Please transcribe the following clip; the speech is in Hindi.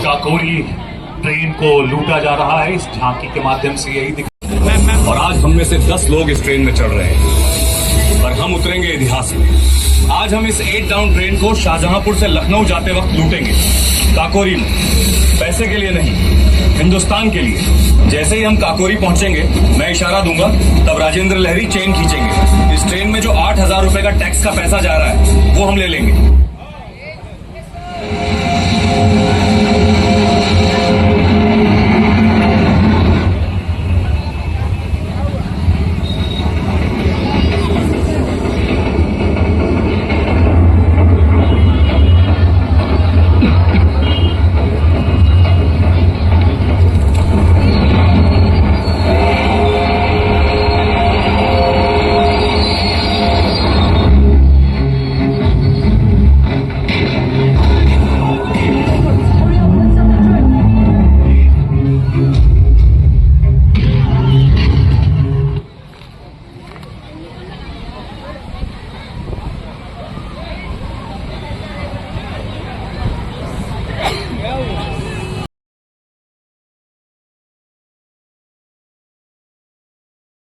काकोरी ट्रेन को लूटा जा रहा है, इस झांकी के माध्यम से यही दिख। और आज हम में से 10 लोग इस ट्रेन में चढ़ रहे हैं और हम उतरेंगे इतिहास में। आज हम इस 8 डाउन ट्रेन को शाहजहांपुर से लखनऊ जाते वक्त लूटेंगे, काकोरी में। पैसे के लिए नहीं, हिंदुस्तान के लिए। जैसे ही हम काकोरी पहुंचेंगे, मैं इशारा दूंगा, तब राजेंद्र लहरी चेन खींचेंगे। इस ट्रेन में जो 8,000 रुपए का टैक्स का पैसा जा रहा है, वो हम ले लेंगे।